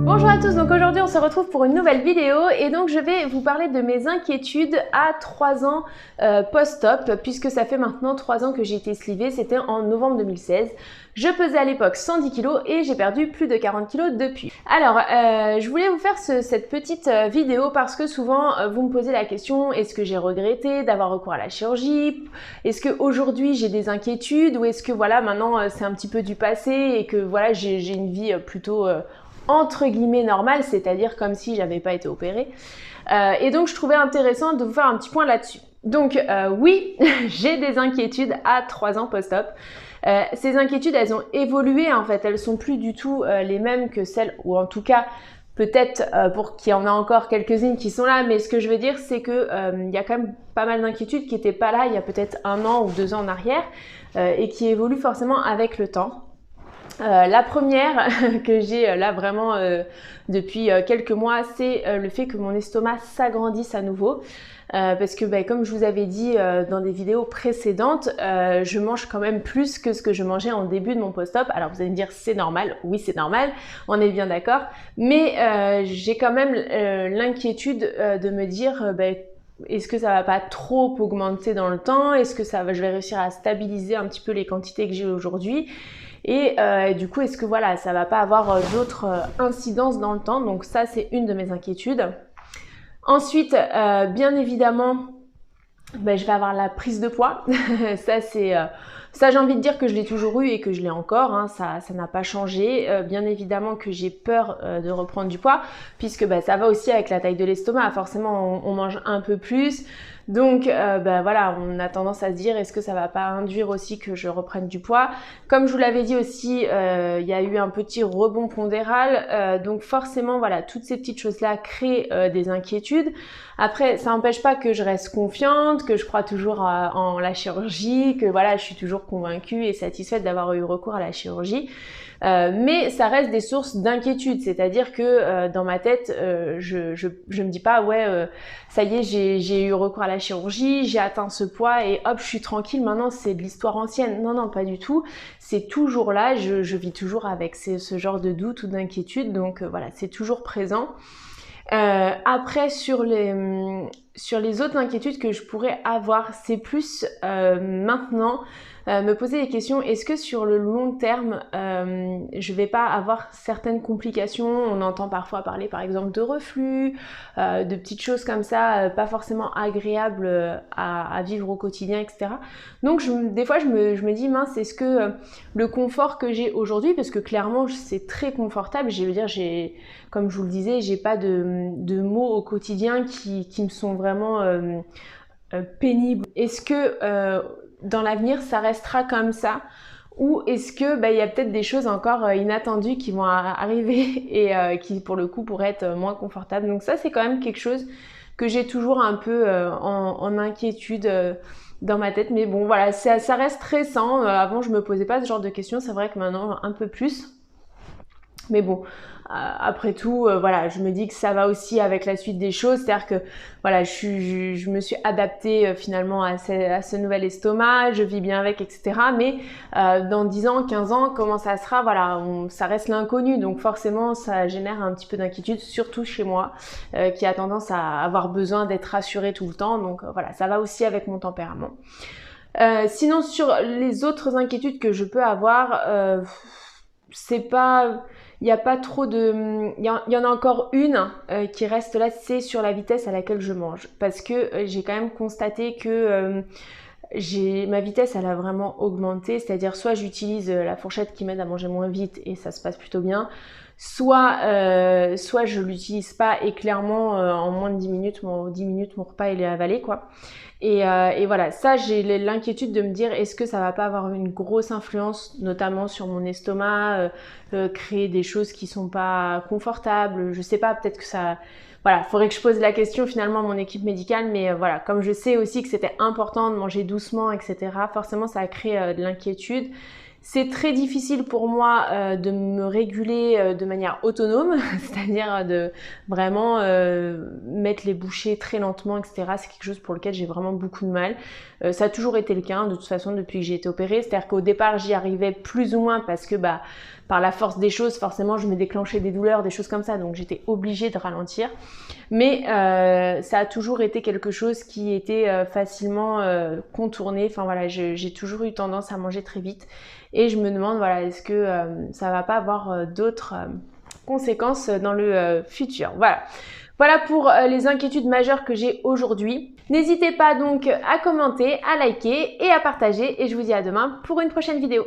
Bonjour à tous, donc aujourd'hui on se retrouve pour une nouvelle vidéo et donc je vais vous parler de mes inquiétudes à 3 ans post-op puisque ça fait maintenant 3 ans que j'ai été slivée, c'était en novembre 2016. Je pesais à l'époque 110 kg et j'ai perdu plus de 40 kg depuis. Alors, je voulais vous faire cette petite vidéo parce que souvent vous me posez la question, est-ce que j'ai regretté d'avoir recours à la chirurgie? Est-ce qu'aujourd'hui j'ai des inquiétudes ou est-ce que voilà maintenant c'est un petit peu du passé et que voilà j'ai une vie plutôt entre guillemets normale, c'est-à-dire comme si j'avais pas été opérée. Et donc je trouvais intéressant de vous faire un petit point là-dessus. Donc oui, j'ai des inquiétudes à 3 ans post-op. Ces inquiétudes, elles ont évolué en fait, elles sont plus du tout les mêmes que celles, ou en tout cas peut-être pour qu'il y en a encore quelques-unes qui sont là, mais ce que je veux dire c'est que y a quand même pas mal d'inquiétudes qui n'étaient pas là il y a peut-être 1 an ou 2 ans en arrière et qui évoluent forcément avec le temps. La première que j'ai là vraiment depuis quelques mois, c'est le fait que mon estomac s'agrandisse à nouveau. Parce que comme je vous avais dit dans des vidéos précédentes, je mange quand même plus que ce que je mangeais en début de mon post-op. Alors vous allez me dire c'est normal, oui c'est normal, on est bien d'accord, mais j'ai quand même l'inquiétude de me dire est-ce que ça va pas trop augmenter dans le temps? Est-ce que je vais réussir à stabiliser un petit peu les quantités que j'ai aujourd'hui? Et du coup, est-ce que voilà, ça va pas avoir d'autres incidences dans le temps? Donc ça, c'est une de mes inquiétudes. Ensuite, bien évidemment, je vais avoir la prise de poids. Ça, ça, j'ai envie de dire que je l'ai toujours eu et que je l'ai encore. Hein. Ça n'a pas changé. Bien évidemment que j'ai peur de reprendre du poids, puisque ça va aussi avec la taille de l'estomac. Forcément, on mange un peu plus. Donc voilà, on a tendance à se dire est-ce que ça va pas induire aussi que je reprenne du poids? Comme je vous l'avais dit aussi, il y a eu un petit rebond pondéral, donc forcément voilà, toutes ces petites choses-là créent des inquiétudes. Après, ça n'empêche pas que je reste confiante, que je crois toujours en la chirurgie, que voilà, je suis toujours convaincue et satisfaite d'avoir eu recours à la chirurgie. Mais ça reste des sources d'inquiétude, c'est-à-dire que dans ma tête, je me dis pas ouais, ça y est, j'ai eu recours à la chirurgie, j'ai atteint ce poids et hop, je suis tranquille. Maintenant, c'est de l'histoire ancienne. Non, non, pas du tout. C'est toujours là. Je vis toujours avec ce genre de doute ou d'inquiétude. Donc voilà, c'est toujours présent. Après, sur les autres inquiétudes que je pourrais avoir, c'est plus maintenant me poser des questions. Est-ce que sur le long terme, je vais pas avoir certaines complications? On entend parfois parler par exemple de reflux, de petites choses comme ça, pas forcément agréables à vivre au quotidien, etc. Donc des fois je me dis mince, est-ce que le confort que j'ai aujourd'hui, parce que clairement c'est très confortable, je veux dire comme je vous le disais, j'ai pas de mots au quotidien qui me sont vraiment pénibles. Est-ce que dans l'avenir ça restera comme ça? Ou est-ce que y a peut-être des choses encore inattendues qui vont arriver et qui pour le coup pourraient être moins confortables? Donc ça c'est quand même quelque chose que j'ai toujours un peu en inquiétude dans ma tête. Mais bon voilà, ça reste récent. Avant je me posais pas ce genre de questions, c'est vrai que maintenant un peu plus. Mais bon, après tout, voilà, je me dis que ça va aussi avec la suite des choses, c'est-à-dire que voilà, je me suis adaptée finalement à ce nouvel estomac, je vis bien avec, etc. Mais dans 10 ans, 15 ans, comment ça sera? Voilà, ça reste l'inconnu, donc forcément, ça génère un petit peu d'inquiétude, surtout chez moi, qui a tendance à avoir besoin d'être rassurée tout le temps. Donc voilà, ça va aussi avec mon tempérament. Sinon, sur les autres inquiétudes que je peux avoir, c'est pas... Il n'y a pas trop de... Il y en a encore une qui reste là, c'est sur la vitesse à laquelle je mange. Parce que j'ai quand même constaté que ma vitesse, elle a vraiment augmenté. C'est-à-dire, soit j'utilise la fourchette qui m'aide à manger moins vite et ça se passe plutôt bien. Soit je l'utilise pas et clairement, en moins de 10 minutes, mon repas, il est avalé, quoi. Et voilà, ça j'ai l'inquiétude de me dire est-ce que ça va pas avoir une grosse influence notamment sur mon estomac, créer des choses qui sont pas confortables, je sais pas, peut-être que ça... Voilà, faudrait que je pose la question finalement à mon équipe médicale, mais voilà, comme je sais aussi que c'était important de manger doucement, etc., forcément ça a créé de l'inquiétude. C'est très difficile pour moi de me réguler de manière autonome, c'est-à-dire de vraiment mettre les bouchées très lentement, etc. C'est quelque chose pour lequel j'ai vraiment beaucoup de mal. Ça a toujours été le cas, de toute façon, depuis que j'ai été opérée. C'est-à-dire qu'au départ, j'y arrivais plus ou moins parce que par la force des choses, forcément je me déclenchais des douleurs, des choses comme ça, donc j'étais obligée de ralentir. Mais ça a toujours été quelque chose qui était facilement contourné. Enfin voilà, j'ai toujours eu tendance à manger très vite et je me demande, voilà, est-ce que ça va pas avoir d'autres conséquences dans le futur. Voilà. Voilà pour les inquiétudes majeures que j'ai aujourd'hui. N'hésitez pas donc à commenter, à liker et à partager et je vous dis à demain pour une prochaine vidéo.